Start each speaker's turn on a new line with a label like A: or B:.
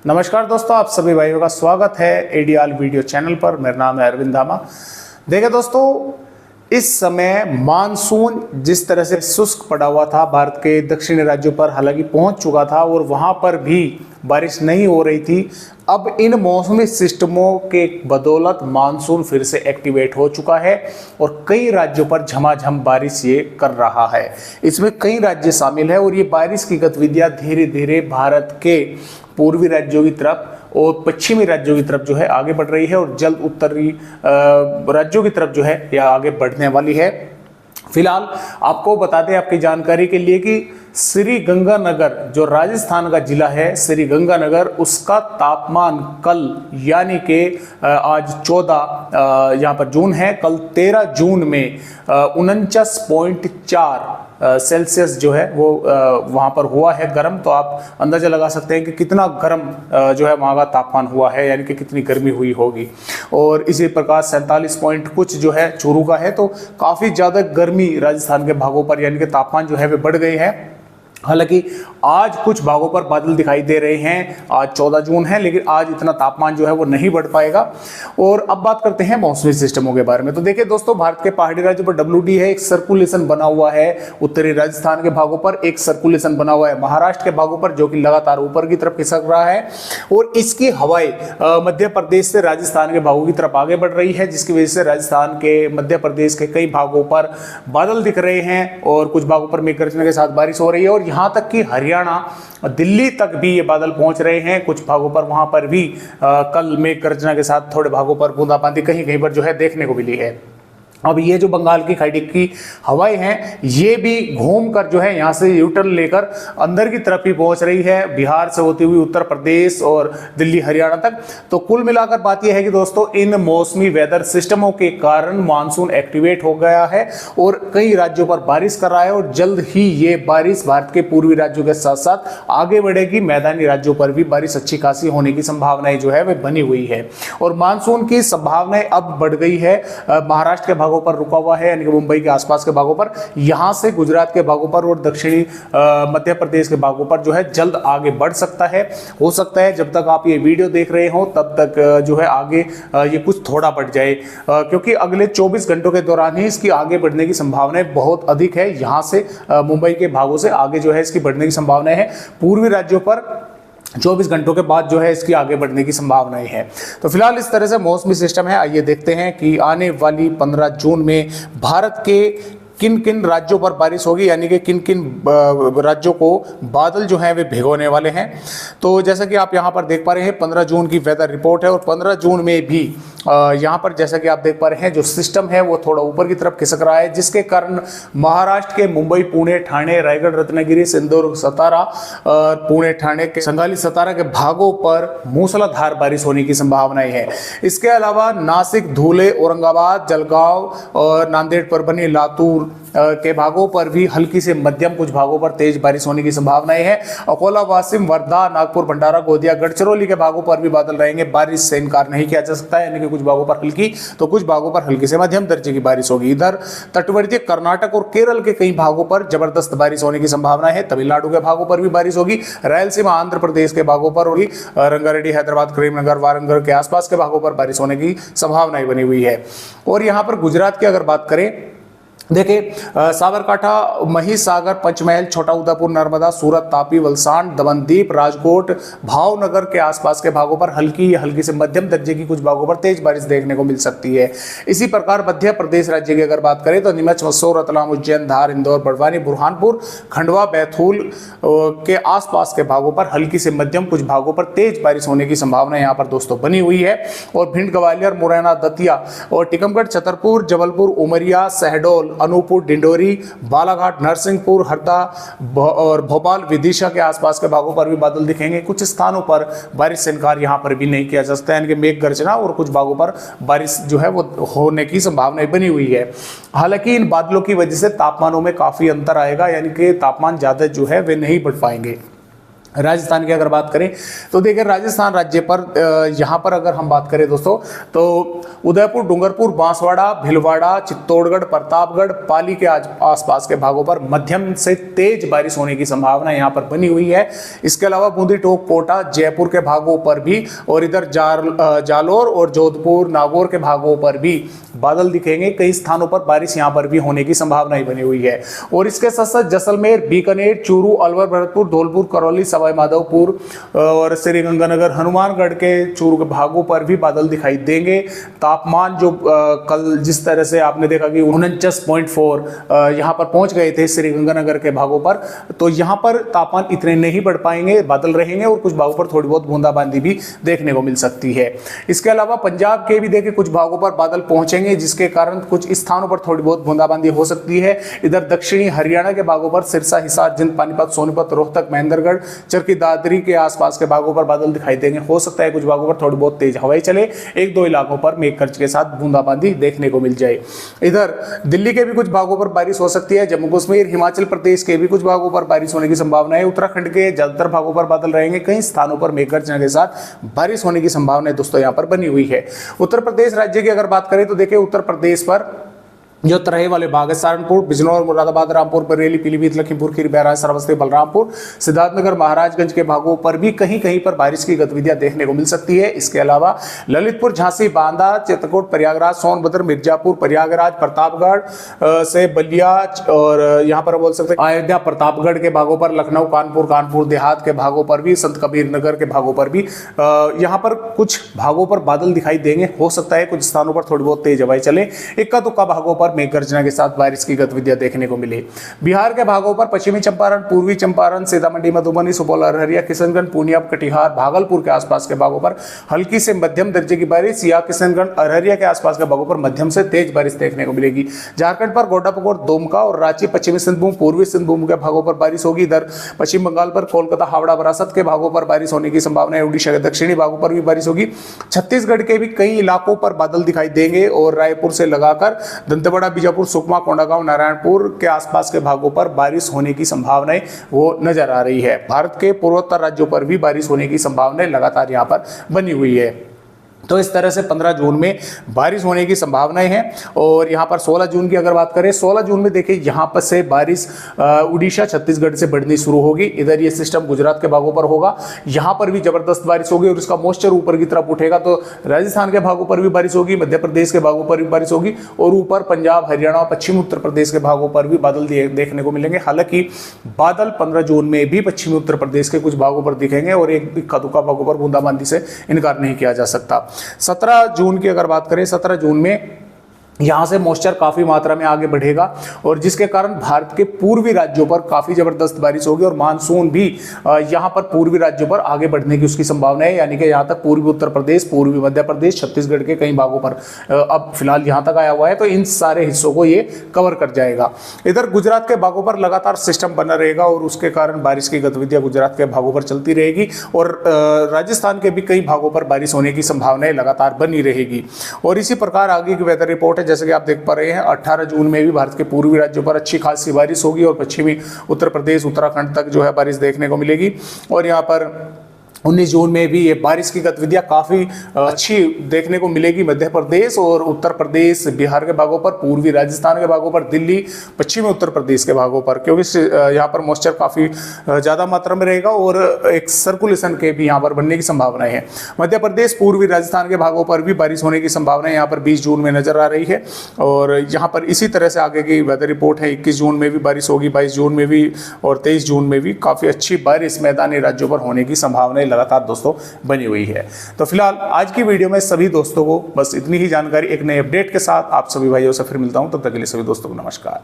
A: नमस्कार दोस्तों, आप सभी भाइयों का स्वागत है एडीआल वीडियो चैनल पर। मेरा नाम है अरविंद धामा। देखिए दोस्तों, इस समय मानसून जिस तरह से शुष्क पड़ा हुआ था भारत के दक्षिणी राज्यों पर, हालांकि पहुंच चुका था और वहां पर भी बारिश नहीं हो रही थी। अब इन मौसमी सिस्टमों के बदौलत मानसून फिर से एक्टिवेट हो चुका है और कई राज्यों पर झमाझम बारिश ये कर रहा है। इसमें कई राज्य शामिल है और ये बारिश की गतिविधियां धीरे धीरे भारत के पूर्वी राज्यों की तरफ और पश्चिमी राज्यों की तरफ जो है आगे बढ़ रही है और जल्द उत्तरी राज्यों की तरफ जो है यह आगे बढ़ने वाली है। फिलहाल आपको बता दें आपकी जानकारी के लिए कि श्री गंगानगर जो राजस्थान का जिला है, श्री गंगानगर, उसका तापमान कल यानी कि आज 14 यहाँ पर जून है, कल 13 जून में 49.4 सेल्सियस जो है वो वहाँ पर हुआ है गर्म। तो आप अंदाजा लगा सकते हैं कि कितना गर्म जो है वहाँ का तापमान हुआ है, यानी कि कितनी गर्मी हुई होगी। और इसी प्रकार 47 पॉइंट कुछ जो है चूरू का है। तो काफ़ी ज़्यादा गर्मी राजस्थान के भागों पर, यानी कि तापमान जो है वे बढ़ गए हैं। हालांकि आज कुछ भागों पर बादल दिखाई दे रहे हैं। आज 14 जून है, लेकिन आज इतना तापमान जो है वो नहीं बढ़ पाएगा। और अब बात करते हैं मौसमी सिस्टमों के बारे में। तो देखिए दोस्तों, भारत के पहाड़ी राज्यों पर WD है, एक सर्कुलेशन बना हुआ है उत्तरी राजस्थान के भागों पर, एक सर्कुलेशन बना हुआ है महाराष्ट्र के भागों पर, जो कि लगातार ऊपर की तरफ खिसक रहा है। और इसकी हवाएं मध्य प्रदेश से राजस्थान के भागों की तरफ आगे बढ़ रही है, जिसकी वजह से राजस्थान के, मध्य प्रदेश के कई भागों पर बादल दिख रहे हैं और कुछ भागों पर मेघ गर्जन के साथ बारिश हो रही है। और यहां तक कि हरियाणा, दिल्ली तक भी ये बादल पहुंच रहे हैं। कुछ भागों पर वहां पर भी कल मेघ गर्जना के साथ थोड़े भागों पर बूंदाबांदी कहीं कहीं पर जो है देखने को मिली है। अब ये जो बंगाल की खाड़ी की हवाएं हैं, ये भी घूमकर जो है यहाँ से यूटर्न लेकर अंदर की तरफ ही पहुंच रही है, बिहार से होती हुई उत्तर प्रदेश और दिल्ली हरियाणा तक। तो कुल मिलाकर बात यह है कि दोस्तों, इन मौसमी वेदर सिस्टमों के कारण मानसून एक्टिवेट हो गया है और कई राज्यों पर बारिश कर रहा है और जल्द ही ये बारिश भारत के पूर्वी राज्यों के साथ साथ आगे बढ़ेगी। मैदानी राज्यों पर भी बारिश अच्छी खासी होने की संभावनाएं जो है वह बनी हुई है और मानसून की संभावनाएं अब बढ़ गई है। महाराष्ट्र के भागों पर रुका हुआ है, यानी कि मुंबई के आसपास के भागों पर, यहां से गुजरात के भागों पर और दक्षिणी मध्य प्रदेश के भागों पर जो है जल्द आगे बढ़ सकता है। हो सकता है जब तक आप ये वीडियो देख रहे हो तब तक जो है आगे ये कुछ थोड़ा बढ़ जाए, क्योंकि अगले 24 घंटों के दौरान ही इसकी आगे बढ़ने की संभावनाएं बहुत अधिक है। यहां से मुंबई के भागों से आगे जो है इसकी बढ़ने की संभावनाएं है। पूर्वी राज्यों पर 24 घंटों के बाद जो है इसकी आगे बढ़ने की संभावनाएं है। तो फिलहाल इस तरह से मौसमी सिस्टम है। आइए देखते हैं कि आने वाली 15 जून में भारत के किन किन राज्यों पर बारिश होगी, यानी कि किन किन राज्यों को बादल जो हैं वे भिगोने वाले हैं। तो जैसा कि आप यहाँ पर देख पा रहे हैं, 15 जून की वेदर रिपोर्ट है और 15 जून में भी यहाँ पर जैसा कि आप देख पा रहे हैं जो सिस्टम है वो थोड़ा ऊपर की तरफ खिसक रहा है, जिसके कारण महाराष्ट्र के मुंबई, पुणे, ठाणे, रायगढ़, रत्नागिरी, सिंदूर, सतारा, पुणे, ठाणे के संगाली, सतारा के भागों पर मूसलाधार बारिश होने की संभावनाएं है। इसके अलावा नासिक, धुले, औरंगाबाद, जलगांव और नांदेड़, परभनी, लातूर के भागों पर भी हल्की से मध्यम, कुछ भागों पर तेज बारिश होने की संभावनाएं है। अकोला, वाशिम, वर्धा, नागपुर, भंडारा, गोंदिया, गढ़चिरौली के भागों पर भी बादल रहेंगे। बारिश से इनकार नहीं किया जा सकता है, यानी कि कुछ भागों पर हल्की तो कुछ भागों पर हल्की से मध्यम दर्जे की बारिश होगी। इधर तटवर्ती कर्नाटक और केरल के कई भागों पर जबरदस्त बारिश होने की संभावना है। तमिलनाडु के भागों पर भी बारिश होगी। रायलसीमा, आंध्र प्रदेश के भागों पर होगी। रंगारेड्डी, हैदराबाद, करीमनगर, वारंगल के आसपास के भागों पर बारिश होने की संभावनाएं बनी हुई है। और यहाँ पर गुजरात की अगर बात करें, देखिए साबरकांठा, महिसागर, पंचमहल, छोटा उदेपुर, नर्मदा, सूरत, तापी, वलसाड, दमनदीप, राजकोट, भावनगर के आसपास के भागों पर हल्की या हल्की से मध्यम दर्जे की, कुछ भागों पर तेज बारिश देखने को मिल सकती है। इसी प्रकार मध्य प्रदेश राज्य की अगर बात करें तो नीमच, मंदसौर, रतलाम, उज्जैन, धार, इंदौर, बड़वानी, बुरहानपुर, खंडवा, बैतूल के आसपास के भागों पर हल्की से मध्यम, कुछ भागों पर तेज बारिश होने की संभावना यहाँ पर दोस्तों बनी हुई है। और भिंड, ग्वालियर, मुरैना, दतिया और टीकमगढ़, छतरपुर, जबलपुर, उमरिया, शहडोल, अनूपपुर, डिंडोरी, बालाघाट, नरसिंहपुर, हरदा और भोपाल, विदिशा के आसपास के भागों पर भी बादल दिखेंगे। कुछ स्थानों पर बारिश से इनकार यहाँ पर भी नहीं किया जा सकता है, यानी कि मेघ गर्जना और कुछ भागों पर बारिश जो है वो होने की संभावना बनी हुई है। हालांकि इन बादलों की वजह से तापमानों में काफी अंतर आएगा, यानी कि तापमान ज्यादा जो है वे नहीं बढ़ पाएंगे। राजस्थान की अगर बात करें तो देखिए राजस्थान राज्य पर यहाँ पर अगर हम बात करें दोस्तों तो उदयपुर, डूंगरपुर, बांसवाड़ा, भीलवाड़ा, चित्तौड़गढ़, प्रतापगढ़, पाली के आसपास के भागों पर मध्यम से तेज बारिश होने की संभावना यहाँ पर बनी हुई है। इसके अलावा बूंदी, टोंक, कोटा, जयपुर के भागों पर भी और इधर जालोर और जोधपुर, नागौर के भागों पर भी बादल दिखेंगे। कई स्थानों पर बारिश यहाँ पर भी होने की संभावना बनी हुई है। और इसके साथ साथ जैसलमेर, बीकानेर, चूरू, अलवर, भरतपुर, धौलपुर, करौली, सवाई माधोपुर और श्रीगंगानगर, हनुमानगढ़ के चूरू के भागों पर भी बादल दिखाई देंगे। तापमान जो कल जिस तरह से आपने देखा कि 49.4 यहाँ पर पहुंच गए थे श्रीगंगानगर के भागों पर, तो यहाँ पर तापमान इतने नहीं बढ़ पाएंगे, बादल रहेंगे और कुछ भागों पर थोड़ी बहुत बूंदाबांदी भी देखने को मिल सकती है। इसके अलावा पंजाब के भी देखिए कुछ भागों पर बादल पहुंचेंगे, जिसके कारण कुछ स्थानों पर थोड़ी बहुत बूंदाबांदी हो सकती है। इधर दक्षिणी हरियाणा के भागों पर सिरसा, हिसार, जिंद, पानीपत, सोनीपत, रोहतक, महेंद्रगढ़, चरखी दादरी के आसपास के भागों पर बादल दिखाई देंगे। हो सकता है कुछ भागों पर थोड़ी बहुत तेज हवाएं चले, एक दो इलाकों पर मेघ गर्ज के साथ बूंदाबांदी देखने को मिल जाए। इधर दिल्ली के भी कुछ भागों पर बारिश हो सकती है। जम्मू कश्मीर, हिमाचल प्रदेश के भी कुछ भागों पर बारिश होने की संभावना है। उत्तराखंड के ज्यादातर भागों पर बादल रहेंगे। कई स्थानों पर मेघ गर्जना के साथ बारिश होने की संभावना दोस्तों यहाँ पर बनी हुई है। उत्तर प्रदेश राज्य की अगर बात करें तो देखिए उत्तर प्रदेश पर जो तराई वाले भाग है, सहारनपुर, बिजनौर, मुरादाबाद, रामपुर, बरेली, पीलीभीत, लखीमपुर खीरी, बहराइच, श्रावस्ती, बलरामपुर, सिद्धार्थनगर, महाराजगंज के भागों पर भी कहीं कहीं पर बारिश की गतिविधियां देखने को मिल सकती है। इसके अलावा ललितपुर, झांसी, बांदा, चित्रकूट, प्रयागराज, सोनभद्र, मिर्जापुर, प्रयागराज, प्रतापगढ़ से बलिया और यहाँ पर बोल सकते हैं अयोध्या, प्रतापगढ़ के भागों पर, लखनऊ, कानपुर देहात के भागों पर भी, संत कबीर नगर के भागों पर भी यहाँ पर कुछ भागों पर बादल दिखाई देंगे। हो सकता है कुछ स्थानों पर थोड़ी बहुत तेज हवाएं चले, इक्का दुक्का भागों पर मेघ गर्जना के साथ बारिश की गतिविधियां देखने को मिली। बिहार के भागों पर पश्चिमी चंपारण, पूर्वी चंपारण, सीतामढ़ी, मधुबनी, सुपौल, अररिया, किशनगंज, पूर्णिया, कटिहार, भागलपुर के आसपास के भागों पर हल्की से मध्यम दर्जे की बारिश या किशनगंज, अररिया के आसपास के भागों पर मध्यम से तेज बारिश देखने को मिलेगी। झारखंड पर गोड्डापकोर, दुमका और रांची, पश्चिमी सिंहभूम, पूर्वी सिंहभूम के भागों पर बारिश होगी। इधर पश्चिम बंगाल पर कोलकाता, हावड़ा, विरासत के भागों पर बारिश होने की संभावना है। उड़ीसा के दक्षिणी भागों पर भी बारिश होगी। छत्तीसगढ़ के भी कई इलाकों पर बादल दिखाई देंगे और रायपुर से लगाकर दंतेवाड़ा, बीजापुर, सुकमा, कोंडागांव, नारायणपुर के आसपास के भागों पर बारिश होने की संभावनाएं वो नजर आ रही है। भारत के पूर्वोत्तर राज्यों पर भी बारिश होने की संभावनाएं लगातार यहां पर बनी हुई है। तो इस तरह से 15 जून में बारिश होने की संभावनाएं हैं। और यहाँ पर 16 जून की अगर बात करें, 16 जून में देखिए यहाँ पर से बारिश उड़ीसा, छत्तीसगढ़ से बढ़नी शुरू होगी। इधर ये सिस्टम गुजरात के भागों पर होगा, यहाँ पर भी जबरदस्त बारिश होगी और इसका मॉइस्चर ऊपर की तरफ उठेगा। तो राजस्थान के भागों पर भी बारिश होगी, मध्य प्रदेश के भागों पर भी बारिश होगी और ऊपर पंजाब, हरियाणा और पश्चिमी उत्तर प्रदेश के भागों पर भी बादल देखने को मिलेंगे। हालांकि बादल 15 जून में भी पश्चिमी उत्तर प्रदेश के कुछ भागों पर दिखेंगे और एक इक्का दुक्का भागों पर बूंदाबांदी से इनकार नहीं किया जा सकता। 17 जून की अगर बात करें, 17 जून में यहाँ से मॉइस्चर काफी मात्रा में आगे बढ़ेगा और जिसके कारण भारत के पूर्वी राज्यों पर काफी जबरदस्त बारिश होगी और मानसून भी यहाँ पर पूर्वी राज्यों पर आगे बढ़ने की उसकी संभावना है। यानी कि यहाँ तक पूर्वी उत्तर प्रदेश, पूर्वी मध्य प्रदेश, छत्तीसगढ़ के कई भागों पर अब फिलहाल यहाँ तक आया हुआ है, तो इन सारे हिस्सों को ये कवर कर जाएगा। इधर गुजरात के भागों पर लगातार सिस्टम बना रहेगा और उसके कारण बारिश की गतिविधियां गुजरात के भागों पर चलती रहेगी और राजस्थान के भी कई भागों पर बारिश होने की संभावनाएं लगातार बनी रहेगी। और इसी प्रकार आगे की वेदर रिपोर्ट है, जैसे कि आप देख पा रहे हैं 18 जून में भी भारत के पूर्वी राज्यों पर अच्छी खासी बारिश होगी और पश्चिमी उत्तर प्रदेश, उत्तराखंड तक जो है बारिश देखने को मिलेगी। और यहाँ पर 19 जून में भी ये बारिश की गतिविधियां काफ़ी अच्छी देखने को मिलेगी मध्य प्रदेश और उत्तर प्रदेश, बिहार के भागों पर, पूर्वी राजस्थान के भागों पर, दिल्ली, पश्चिमी उत्तर प्रदेश के भागों पर, क्योंकि यहाँ पर मॉइस्चर काफ़ी ज़्यादा मात्रा में रहेगा और एक सर्कुलेशन के भी यहाँ पर बनने की संभावना है। मध्य प्रदेश, पूर्वी राजस्थान के भागों पर भी बारिश होने की संभावना यहाँ पर 20 जून में नजर आ रही है। और यहाँ पर इसी तरह से आगे की वेदर रिपोर्ट है, 21 जून में भी बारिश होगी, 22 जून में भी और 23 जून में भी काफ़ी अच्छी बारिश मैदानी राज्यों पर होने की संभावना लगातार दोस्तों बनी हुई है। तो फिलहाल आज की वीडियो में सभी दोस्तों को बस इतनी ही जानकारी, एक नए अपडेट के साथ आप सभी भाइयों से फिर मिलता हूं। तब तक के लिए सभी दोस्तों को नमस्कार।